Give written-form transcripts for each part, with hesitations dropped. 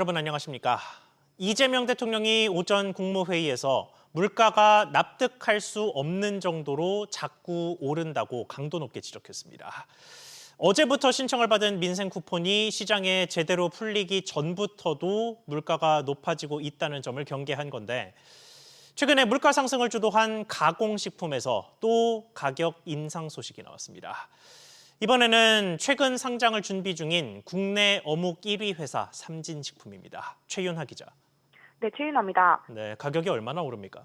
여러분 안녕하십니까? 이재명 대통령이 오전 국무회의에서 물가가 납득할 수 없는 정도로 자꾸 오른다고 강도 높게 지적했습니다. 어제부터 신청을 받은 민생 쿠폰이 시장에 제대로 풀리기 전부터도 물가가 높아지고 있다는 점을 경계한 건데 최근에 물가 상승을 주도한 가공식품에서 또 가격 인상 소식이 나왔습니다. 이번에는 최근 상장을 준비 중인 국내 어묵 1위 회사 삼진식품입니다. 최윤하 기자. 네, 최윤아입니다. 네, 가격이 얼마나 오릅니까?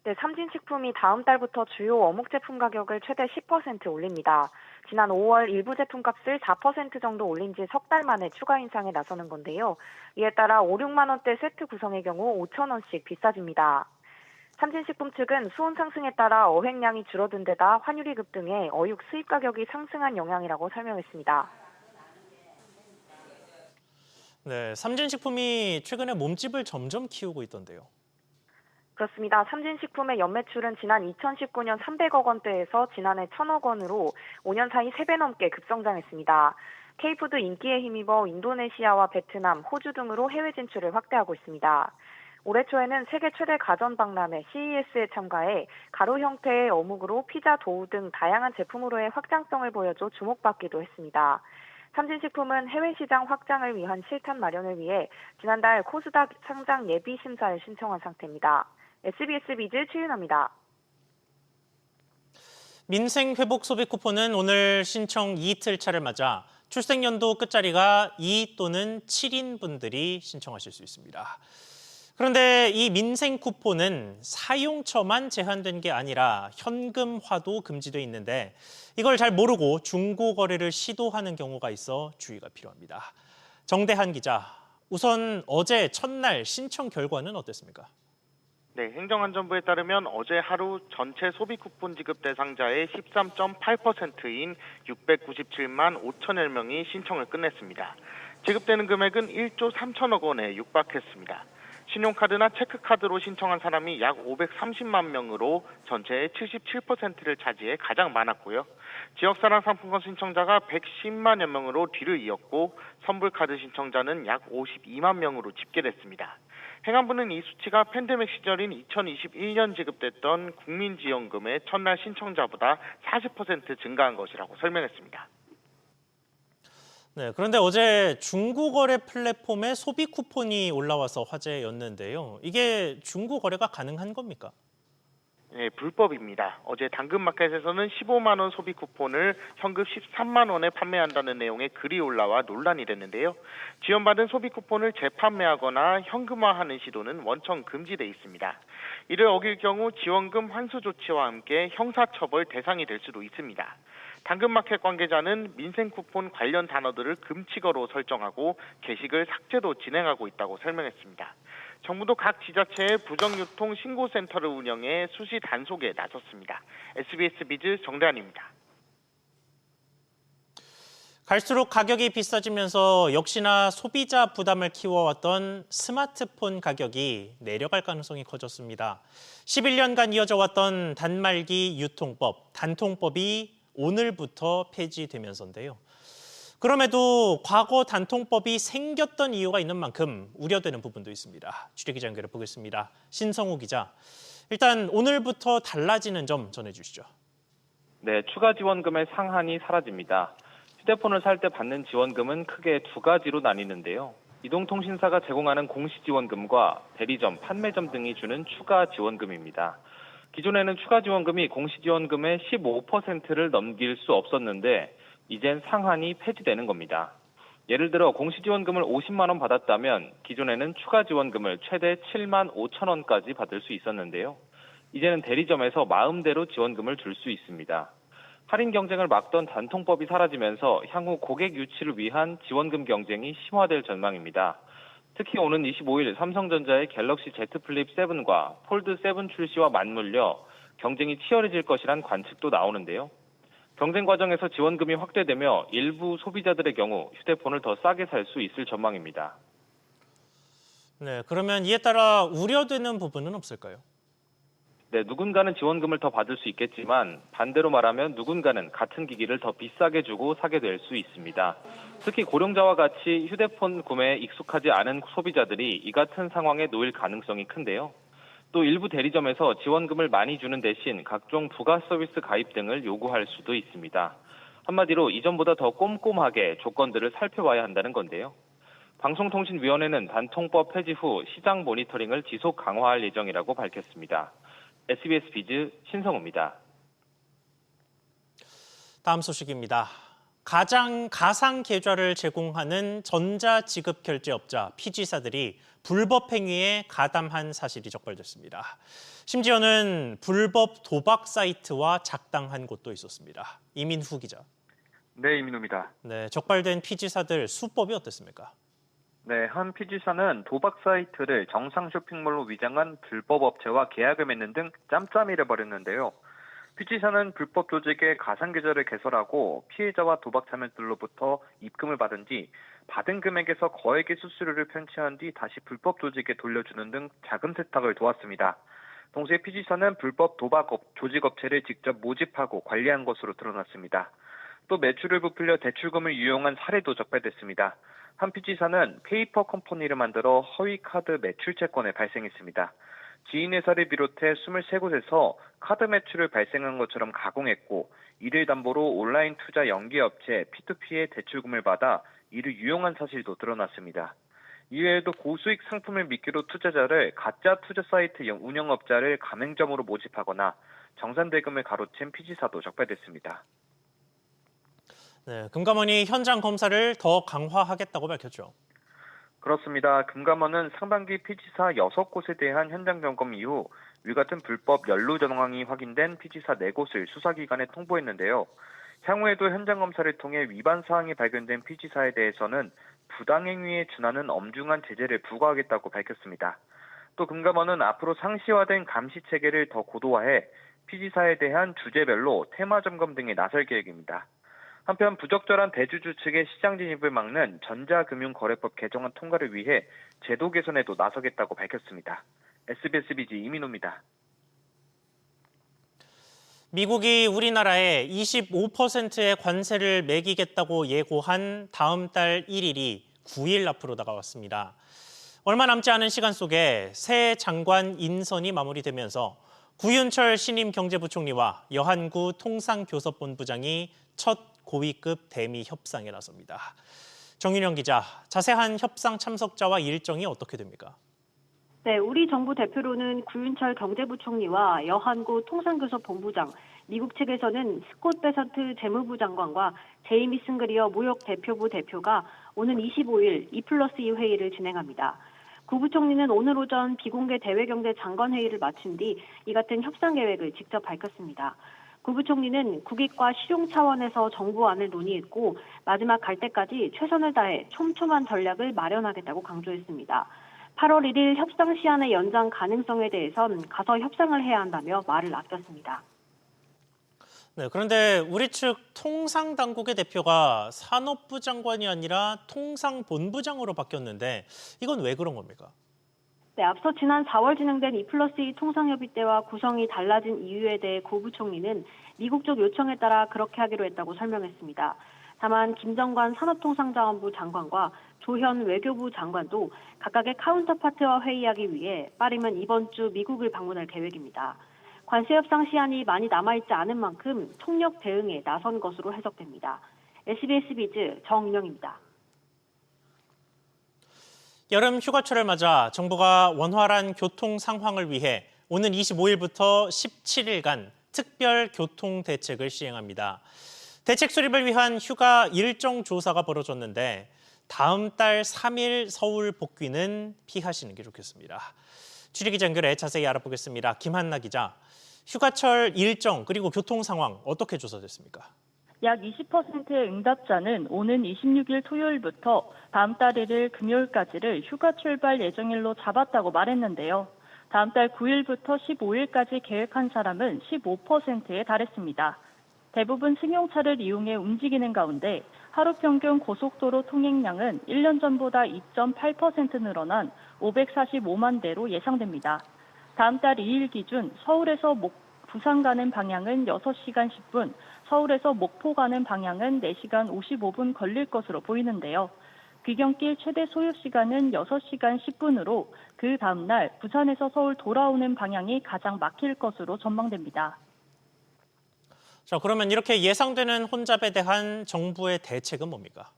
네, 삼진식품이 다음 달부터 주요 어묵 제품 가격을 최대 10% 올립니다. 지난 5월 일부 제품값을 4% 정도 올린 지 석 달 만에 추가 인상에 나서는 건데요. 이에 따라 5, 6만 원대 세트 구성의 경우 5천 원씩 비싸집니다. 삼진식품 측은 수온 상승에 따라 어획량이 줄어든 데다 환율이 급등해 어육 수입 가격이 상승한 영향이라고 설명했습니다. 네, 삼진식품이 최근에 몸집을 점점 키우고 있던데요. 그렇습니다. 삼진식품의 연매출은 지난 2019년 300억 원대에서 지난해 1,000억 원으로 5년 사이 3배 넘게 급성장했습니다. K푸드 인기에 힘입어 인도네시아와 베트남, 호주 등으로 해외 진출을 확대하고 있습니다. 올해 초에는 세계 최대 가전 박람회 CES에 참가해 가루 형태의 어묵으로 피자, 도우 등 다양한 제품으로의 확장성을 보여줘 주목받기도 했습니다. 삼진식품은 해외 시장 확장을 위한 실탄 마련을 위해 지난달 코스닥 상장 예비 심사를 신청한 상태입니다. SBS 비즈 최윤아입니다. 민생 회복 소비 쿠폰은 오늘 신청 이틀차를 맞아 출생연도 끝자리가 2 또는 7인 분들이 신청하실 수 있습니다. 그런데 이 민생 쿠폰은 사용처만 제한된 게 아니라 현금화도 금지돼 있는데 이걸 잘 모르고 중고 거래를 시도하는 경우가 있어 주의가 필요합니다. 정대한 기자, 우선 어제 첫날 신청 결과는 어땠습니까? 네, 행정안전부에 따르면 어제 하루 전체 소비 쿠폰 지급 대상자의 13.8%인 697만 5천여 명이 신청을 끝냈습니다. 지급되는 금액은 1조 3천억 원에 육박했습니다. 신용카드나 체크카드로 신청한 사람이 약 530만 명으로 전체의 77%를 차지해 가장 많았고요. 지역사랑 상품권 신청자가 110만여 명으로 뒤를 이었고 선불카드 신청자는 약 52만 명으로 집계됐습니다. 행안부는 이 수치가 팬데믹 시절인 2021년 지급됐던 국민지원금의 첫날 신청자보다 40% 증가한 것이라고 설명했습니다. 네, 그런데 어제 중고거래 플랫폼에 소비 쿠폰이 올라와서 화제였는데요. 이게 중고거래가 가능한 겁니까? 네, 불법입니다. 어제 당근마켓에서는 15만 원 소비 쿠폰을 현금 13만 원에 판매한다는 내용의 글이 올라와 논란이 됐는데요. 지원받은 소비 쿠폰을 재판매하거나 현금화하는 시도는 원청 금지돼 있습니다. 이를 어길 경우 지원금 환수 조치와 함께 형사처벌 대상이 될 수도 있습니다. 당근마켓 관계자는 민생 쿠폰 관련 단어들을 금칙어로 설정하고 게시글 삭제도 진행하고 있다고 설명했습니다. 정부도 각 지자체의 부정유통 신고센터를 운영해 수시 단속에 나섰습니다. SBS 비즈 정대한입니다. 갈수록 가격이 비싸지면서 역시나 소비자 부담을 키워왔던 스마트폰 가격이 내려갈 가능성이 커졌습니다. 11년간 이어져 왔던 단말기 유통법, 단통법이 오늘부터 폐지되면서인데요. 그럼에도 과거 단통법이 생겼던 이유가 있는 만큼 우려되는 부분도 있습니다. 취재기자 연결해 보겠습니다. 신성우 기자, 일단 오늘부터 달라지는 점 전해주시죠. 네, 추가 지원금의 상한이 사라집니다. 휴대폰을 살 때 받는 지원금은 크게 두 가지로 나뉘는데요. 이동통신사가 제공하는 공시지원금과 대리점, 판매점 등이 주는 추가 지원금입니다. 기존에는 추가 지원금이 공시지원금의 15%를 넘길 수 없었는데 이젠 상한이 폐지되는 겁니다. 예를 들어 공시지원금을 50만 원 받았다면 기존에는 추가 지원금을 최대 7만 5천 원까지 받을 수 있었는데요. 이제는 대리점에서 마음대로 지원금을 줄 수 있습니다. 할인 경쟁을 막던 단통법이 사라지면서 향후 고객 유치를 위한 지원금 경쟁이 심화될 전망입니다. 특히 오는 25일 삼성전자의 갤럭시 Z 플립 7과 폴드 7 출시와 맞물려 경쟁이 치열해질 것이란 관측도 나오는데요. 경쟁 과정에서 지원금이 확대되며 일부 소비자들의 경우 휴대폰을 더 싸게 살 수 있을 전망입니다. 네, 그러면 이에 따라 우려되는 부분은 없을까요? 네, 누군가는 지원금을 더 받을 수 있겠지만 반대로 말하면 누군가는 같은 기기를 더 비싸게 주고 사게 될 수 있습니다. 특히 고령자와 같이 휴대폰 구매에 익숙하지 않은 소비자들이 이 같은 상황에 놓일 가능성이 큰데요. 또 일부 대리점에서 지원금을 많이 주는 대신 각종 부가 서비스 가입 등을 요구할 수도 있습니다. 한마디로 이전보다 더 꼼꼼하게 조건들을 살펴봐야 한다는 건데요. 방송통신위원회는 단통법 폐지 후 시장 모니터링을 지속 강화할 예정이라고 밝혔습니다. SBS 비즈 신성우입니다. 다음 소식입니다. 가상 계좌를 제공하는 전자지급결제업자 피지사들이 불법 행위에 가담한 사실이 적발됐습니다. 심지어는 불법 도박 사이트와 작당한 곳도 있었습니다. 이민후 기자. 네, 이민호입니다. 네, 적발된 피지사들 수법이 어땠습니까? 네, 한 피지사는 도박 사이트를 정상 쇼핑몰로 위장한 불법 업체와 계약을 맺는 등 짬짬이를 벌였는데요. 피지사는 불법 조직의 가상 계좌를 개설하고 피해자와 도박 자매들로부터 입금을 받은 뒤 받은 금액에서 거액의 수수료를 편취한 뒤 다시 불법 조직에 돌려주는 등 자금 세탁을 도왔습니다. 동시에 피지사는 불법 도박 조직업체를 직접 모집하고 관리한 것으로 드러났습니다. 또 매출을 부풀려 대출금을 유용한 사례도 적발됐습니다. 한 피지사는 페이퍼 컴퍼니를 만들어 허위 카드 매출 채권을 발생했습니다. 지인 회사를 비롯해 23곳에서 카드 매출을 발생한 것처럼 가공했고 이를 담보로 온라인 투자 연계업체 P2P에 대출금을 받아 이를 유용한 사실도 드러났습니다. 이외에도 고수익 상품을 미끼로 투자자를 가짜 투자 사이트 운영업자를 가맹점으로 모집하거나 정산대금을 가로챈 피지사도 적발됐습니다. 네, 금감원이 현장 검사를 더 강화하겠다고 밝혔죠. 그렇습니다. 금감원은 상반기 피지사 6곳에 대한 현장 점검 이후 위 같은 불법 연루 정황이 확인된 피지사 4곳을 수사기관에 통보했는데요. 향후에도 현장 검사를 통해 위반 사항이 발견된 피지사에 대해서는 부당행위에 준하는 엄중한 제재를 부과하겠다고 밝혔습니다. 또 금감원은 앞으로 상시화된 감시 체계를 더 고도화해 피지사에 대한 주제별로 테마 점검 등에 나설 계획입니다. 한편 부적절한 대주주 측의 시장 진입을 막는 전자금융거래법 개정안 통과를 위해 제도 개선에도 나서겠다고 밝혔습니다. SBS 비즈 이민호입니다. 미국이 우리나라에 25%의 관세를 매기겠다고 예고한 다음 달 1일이 9일 앞으로 다가왔습니다. 얼마 남지 않은 시간 속에 새 장관 인선이 마무리되면서 구윤철 신임 경제부총리와 여한구 통상교섭본부장이 첫 고위급 대미 협상에 나섭니다. 정윤영 기자, 자세한 협상 참석자와 일정이 어떻게 됩니까? 네, 우리 정부 대표로는 구윤철 경제부총리와 여한구 통상교섭본부장, 미국 측에서는 스콧 베서트 재무부 장관과 제이미 승그리어 무역 대표부 대표가 오는 25일 2+2 회의를 진행합니다. 구 부총리는 오늘 오전 비공개 대외경제 장관회의를 마친 뒤 이 같은 협상 계획을 직접 밝혔습니다. 구 부총리는 국익과 실용 차원에서 정부안을 논의했고 마지막 갈 때까지 최선을 다해 촘촘한 전략을 마련하겠다고 강조했습니다. 8월 1일 협상 시한의 연장 가능성에 대해선 가서 협상을 해야 한다며 말을 아꼈습니다. 네, 그런데 우리 측 통상당국의 대표가 산업부 장관이 아니라 통상본부장으로 바뀌었는데 이건 왜 그런 겁니까? 네, 앞서 지난 4월 진행된 2+2 통상협의 때와 구성이 달라진 이유에 대해 고 부총리는 미국 쪽 요청에 따라 그렇게 하기로 했다고 설명했습니다. 다만 김정관 산업통상자원부 장관과 조현 외교부 장관도 각각의 카운터파트와 회의하기 위해 빠르면 이번 주 미국을 방문할 계획입니다. 관세 협상 시한이 많이 남아있지 않은 만큼 총력 대응에 나선 것으로 해석됩니다. SBS 비즈 정윤영입니다. 여름 휴가철을 맞아 정부가 원활한 교통 상황을 위해 오는 25일부터 17일간 특별 교통 대책을 시행합니다. 대책 수립을 위한 휴가 일정 조사가 벌어졌는데 다음 달 3일 서울 복귀는 피하시는 게 좋겠습니다. 취재기자 연결해 자세히 알아보겠습니다. 김한나 기자, 휴가철 일정 그리고 교통 상황 어떻게 조사됐습니까? 약 20%의 응답자는 오는 26일 토요일부터 다음 달 1일 금요일까지를 휴가 출발 예정일로 잡았다고 말했는데요. 다음 달 9일부터 15일까지 계획한 사람은 15%에 달했습니다. 대부분 승용차를 이용해 움직이는 가운데 하루 평균 고속도로 통행량은 1년 전보다 2.8% 늘어난 545만 대로 예상됩니다. 다음 달 2일 기준 서울에서 부산 가는 방향은 6시간 10분, 서울에서 목포 가는 방향은 4시간 55분 걸릴 것으로 보이는데요. 귀경길 최대 소요 시간은 6시간 10분으로 그 다음 날 부산에서 서울 돌아오는 방향이 가장 막힐 것으로 전망됩니다. 자, 그러면 이렇게 예상되는 혼잡에 대한 정부의 대책은 뭡니까?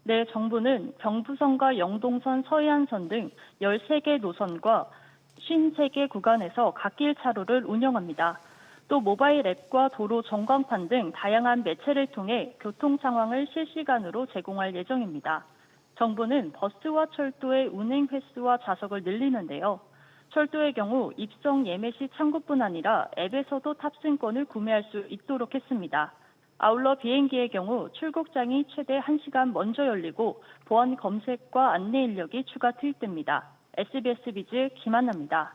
네, 정부는 경부선과 영동선, 서해안선 등 13개 노선과 53개 구간에서 갓길 차로를 운영합니다. 또 모바일 앱과 도로 전광판 등 다양한 매체를 통해 교통 상황을 실시간으로 제공할 예정입니다. 정부는 버스와 철도의 운행 횟수와 좌석을 늘리는데요. 철도의 경우 입성 예매 시 참고뿐 아니라 앱에서도 탑승권을 구매할 수 있도록 했습니다. 아울러 비행기의 경우 출국장이 최대 1시간 먼저 열리고 보안 검색과 안내 인력이 추가 투입됩니다. SBS 비즈 김한나입니다.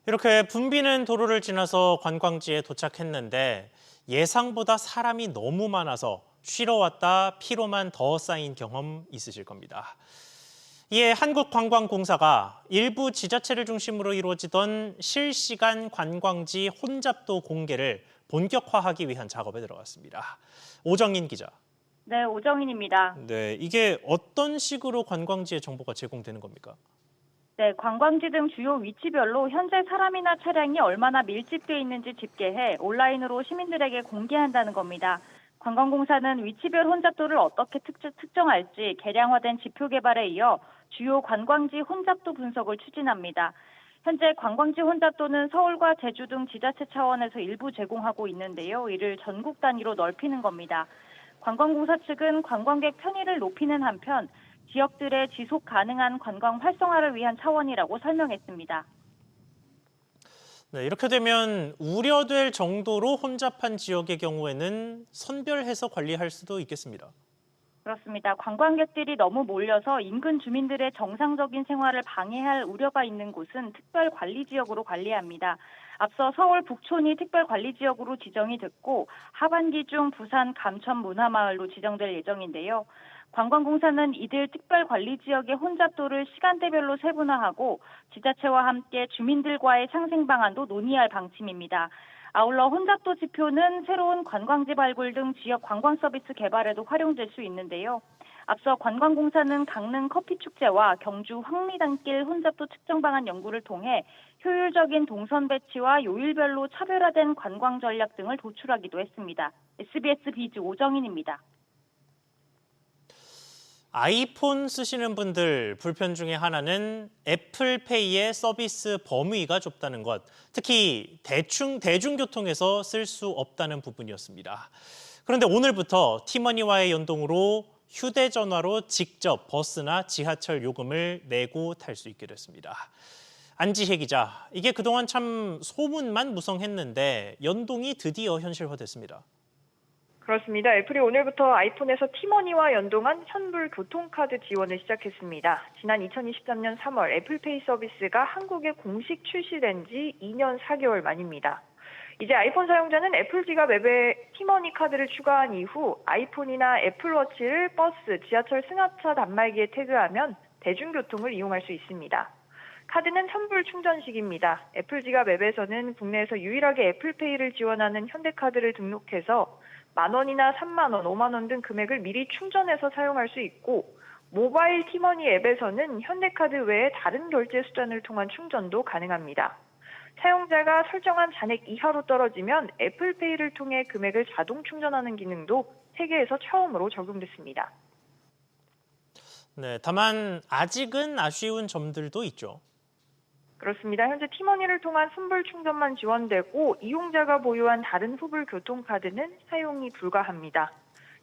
이렇게 붐비는 도로를 지나서 관광지에 도착했는데 예상보다 사람이 너무 많아서 쉬러 왔다 피로만 더 쌓인 경험 있으실 겁니다. 이에 한국관광공사가 일부 지자체를 중심으로 이루어지던 실시간 관광지 혼잡도 공개를 본격화하기 위한 작업에 들어갔습니다. 오정인 기자. 네, 오정인입니다. 네, 이게 어떤 식으로 관광지의 정보가 제공되는 겁니까? 네, 관광지 등 주요 위치별로 현재 사람이나 차량이 얼마나 밀집돼 있는지 집계해 온라인으로 시민들에게 공개한다는 겁니다. 관광공사는 위치별 혼잡도를 어떻게 특정할지 개량화된 지표 개발에 이어 주요 관광지 혼잡도 분석을 추진합니다. 현재 관광지 혼잡도는 서울과 제주 등 지자체 차원에서 일부 제공하고 있는데요. 이를 전국 단위로 넓히는 겁니다. 관광공사 측은 관광객 편의를 높이는 한편 지역들의 지속 가능한 관광 활성화를 위한 차원이라고 설명했습니다. 네, 이렇게 되면 우려될 정도로 혼잡한 지역의 경우에는 선별해서 관리할 수도 있겠습니다. 그렇습니다. 관광객들이 너무 몰려서 인근 주민들의 정상적인 생활을 방해할 우려가 있는 곳은 특별관리지역으로 관리합니다. 앞서 서울 북촌이 특별관리지역으로 지정이 됐고 하반기 중 부산 감천 문화마을로 지정될 예정인데요. 관광공사는 이들 특별관리지역의 혼잡도를 시간대별로 세분화하고 지자체와 함께 주민들과의 상생 방안도 논의할 방침입니다. 아울러 혼잡도 지표는 새로운 관광지 발굴 등 지역 관광 서비스 개발에도 활용될 수 있는데요. 앞서 관광공사는 강릉 커피축제와 경주 황리단길 혼잡도 측정 방안 연구를 통해 효율적인 동선 배치와 요일별로 차별화된 관광 전략 등을 도출하기도 했습니다. SBS 비즈 오정인입니다. 아이폰 쓰시는 분들 불편 중에 하나는 애플페이의 서비스 범위가 좁다는 것, 특히 대중교통에서 쓸 수 없다는 부분이었습니다. 그런데 오늘부터 티머니와의 연동으로 휴대전화로 직접 버스나 지하철 요금을 내고 탈 수 있게 됐습니다. 안지혜 기자, 이게 그동안 참 소문만 무성했는데 연동이 드디어 현실화됐습니다. 그렇습니다. 애플이 오늘부터 아이폰에서 티머니와 연동한 현불 교통카드 지원을 시작했습니다. 지난 2023년 3월 애플페이 서비스가 한국에 공식 출시된 지 2년 4개월 만입니다. 이제 아이폰 사용자는 애플 지갑 앱에 티머니 카드를 추가한 이후 아이폰이나 애플워치를 버스, 지하철 승합차 단말기에 태그하면 대중교통을 이용할 수 있습니다. 카드는 현불 충전식입니다. 애플 지갑 앱에서는 국내에서 유일하게 애플페이를 지원하는 현대카드를 등록해서 만원이나 3만원, 5만원 등 금액을 미리 충전해서 사용할 수 있고 모바일 티머니 앱에서는 현대카드 외에 다른 결제 수단을 통한 충전도 가능합니다. 사용자가 설정한 잔액 이하로 떨어지면 애플페이를 통해 금액을 자동 충전하는 기능도 세계에서 처음으로 적용됐습니다. 네, 다만 아직은 아쉬운 점들도 있죠. 그렇습니다. 현재 티머니를 통한 순불 충전만 지원되고 이용자가 보유한 다른 후불 교통카드는 사용이 불가합니다.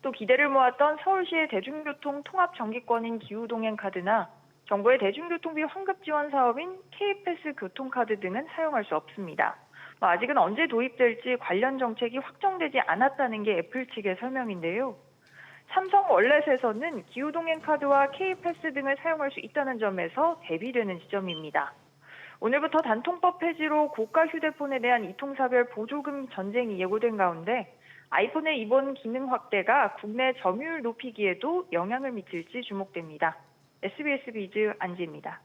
또 기대를 모았던 서울시의 대중교통 통합 정기권인 기후동행카드나 정부의 대중교통비 환급 지원 사업인 K패스 교통카드 등은 사용할 수 없습니다. 아직은 언제 도입될지 관련 정책이 확정되지 않았다는 게 애플 측의 설명인데요. 삼성 월렛에서는 기후동행카드와 K패스 등을 사용할 수 있다는 점에서 대비되는 지점입니다. 오늘부터 단통법 폐지로 고가 휴대폰에 대한 이통사별 보조금 전쟁이 예고된 가운데 아이폰의 이번 기능 확대가 국내 점유율 높이기에도 영향을 미칠지 주목됩니다. SBS 비즈 안지입니다.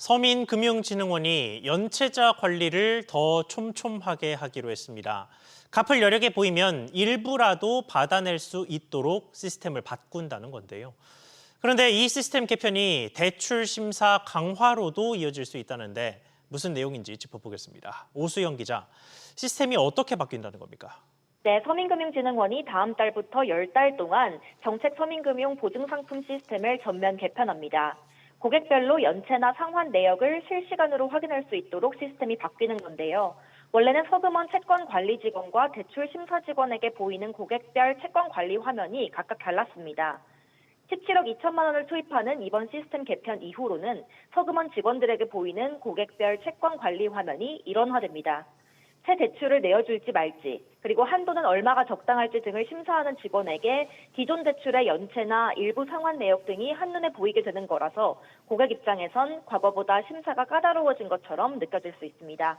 서민금융진흥원이 연체자 관리를 더 촘촘하게 하기로 했습니다. 갚을 여력에 보이면 일부라도 받아낼 수 있도록 시스템을 바꾼다는 건데요. 그런데 이 시스템 개편이 대출 심사 강화로도 이어질 수 있다는데 무슨 내용인지 짚어보겠습니다. 오수영 기자, 시스템이 어떻게 바뀐다는 겁니까? 네, 서민금융진흥원이 다음 달부터 10달 동안 정책 서민금융 보증상품 시스템을 전면 개편합니다. 고객별로 연체나 상환 내역을 실시간으로 확인할 수 있도록 시스템이 바뀌는 건데요. 원래는 서금원 채권관리 직원과 대출 심사 직원에게 보이는 고객별 채권관리 화면이 각각 달랐습니다. 17억 2천만 원을 투입하는 이번 시스템 개편 이후로는 서금원 직원들에게 보이는 고객별 채권관리 화면이 일원화됩니다. 새 대출을 내어줄지 말지, 그리고 한도는 얼마가 적당할지 등을 심사하는 직원에게 기존 대출의 연체나 일부 상환 내역 등이 한눈에 보이게 되는 거라서 고객 입장에선 과거보다 심사가 까다로워진 것처럼 느껴질 수 있습니다.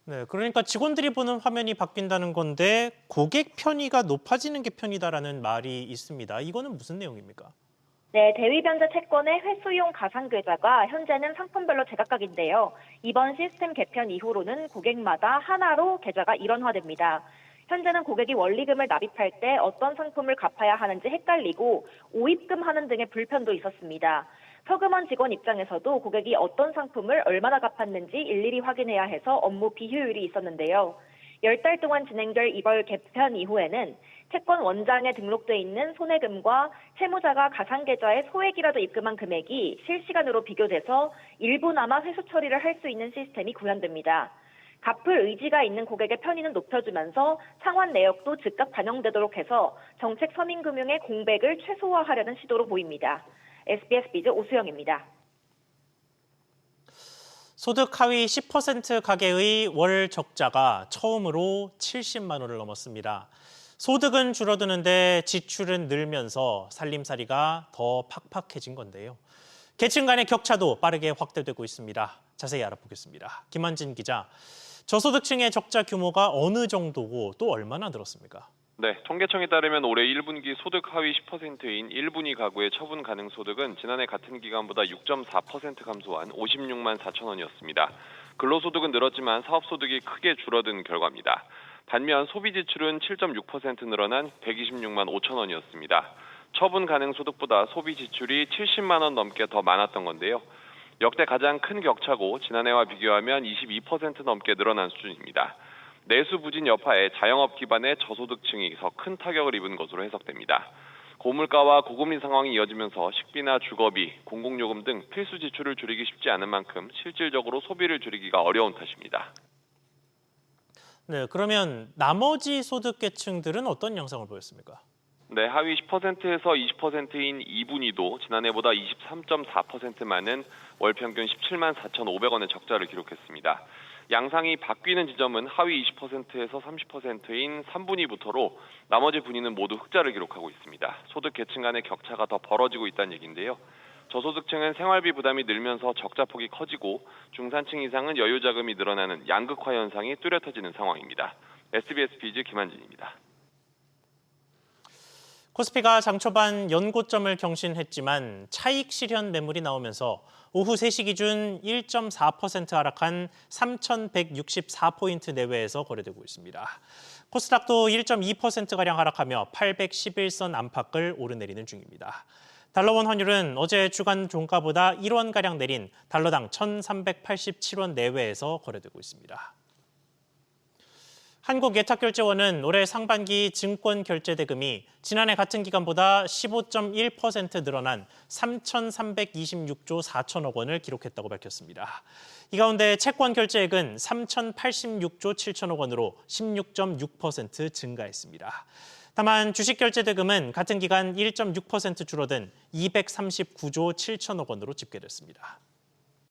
네, 그러니까 직원들이 보는 화면이 바뀐다는 건데 고객 편의가 높아지는 게 편이다라는 말이 있습니다. 이거는 무슨 내용입니까? 네, 대위변제 채권의 회수용 가상계좌가 현재는 상품별로 제각각인데요. 이번 시스템 개편 이후로는 고객마다 하나로 계좌가 일원화됩니다. 현재는 고객이 원리금을 납입할 때 어떤 상품을 갚아야 하는지 헷갈리고 오입금하는 등의 불편도 있었습니다. 서금원 직원 입장에서도 고객이 어떤 상품을 얼마나 갚았는지 일일이 확인해야 해서 업무 비효율이 있었는데요. 10달 동안 진행될 이번 개편 이후에는 채권 원장에 등록돼 있는 손해금과 채무자가 가상계좌에 소액이라도 입금한 금액이 실시간으로 비교돼서 일부나마 회수 처리를 할 수 있는 시스템이 구현됩니다. 갚을 의지가 있는 고객의 편의는 높여주면서 상환 내역도 즉각 반영되도록 해서 정책 서민금융의 공백을 최소화하려는 시도로 보입니다. SBS 비즈 오수영입니다. 소득 하위 10% 가계의 월 적자가 처음으로 70만 원을 넘었습니다. 소득은 줄어드는데 지출은 늘면서 살림살이가 더 팍팍해진 건데요. 계층 간의 격차도 빠르게 확대되고 있습니다. 자세히 알아보겠습니다. 김한진 기자, 저소득층의 적자 규모가 어느 정도고 또 얼마나 늘었습니까? 네, 통계청에 따르면 올해 1분기 소득 하위 10%인 1분위 가구의 처분 가능 소득은 지난해 같은 기간보다 6.4% 감소한 56만 4천 원이었습니다. 근로소득은 늘었지만 사업소득이 크게 줄어든 결과입니다. 반면 소비지출은 7.6% 늘어난 126만 5천 원이었습니다. 처분 가능 소득보다 소비지출이 70만 원 넘게 더 많았던 건데요. 역대 가장 큰 격차고 지난해와 비교하면 22% 넘게 늘어난 수준입니다. 내수 부진 여파에 자영업 기반의 저소득층이 더 큰 타격을 입은 것으로 해석됩니다. 고물가와 고금리 상황이 이어지면서 식비나 주거비, 공공요금 등 필수 지출을 줄이기 쉽지 않은 만큼 실질적으로 소비를 줄이기가 어려운 탓입니다. 네, 그러면 나머지 소득계층들은 어떤 양상을 보였습니까? 네, 하위 10%에서 20%인 2분위도 지난해보다 23.4% 많은 월 평균 17만 4,500원의 적자를 기록했습니다. 양상이 바뀌는 지점은 하위 20%에서 30%인 3분위부터로 나머지 분위는 모두 흑자를 기록하고 있습니다. 소득 계층 간의 격차가 더 벌어지고 있다는 얘기인데요. 저소득층은 생활비 부담이 늘면서 적자폭이 커지고 중산층 이상은 여유 자금이 늘어나는 양극화 현상이 뚜렷해지는 상황입니다. SBS 비즈 김한진입니다. 코스피가 장 초반 연고점을 경신했지만 차익 실현 매물이 나오면서 오후 3시 기준 1.4% 하락한 3,164포인트 내외에서 거래되고 있습니다. 코스닥도 1.2%가량 하락하며 811선 안팎을 오르내리는 중입니다. 달러원 환율은 어제 주간 종가보다 1원가량 내린 달러당 1,387원 내외에서 거래되고 있습니다. 한국예탁결제원은 올해 상반기 증권결제대금이 지난해 같은 기간보다 15.1% 늘어난 3,326조 4천억 원을 기록했다고 밝혔습니다. 이 가운데 채권결제액은 3,086조 7천억 원으로 16.6% 증가했습니다. 다만 주식결제대금은 같은 기간 1.6% 줄어든 239조 7천억 원으로 집계됐습니다.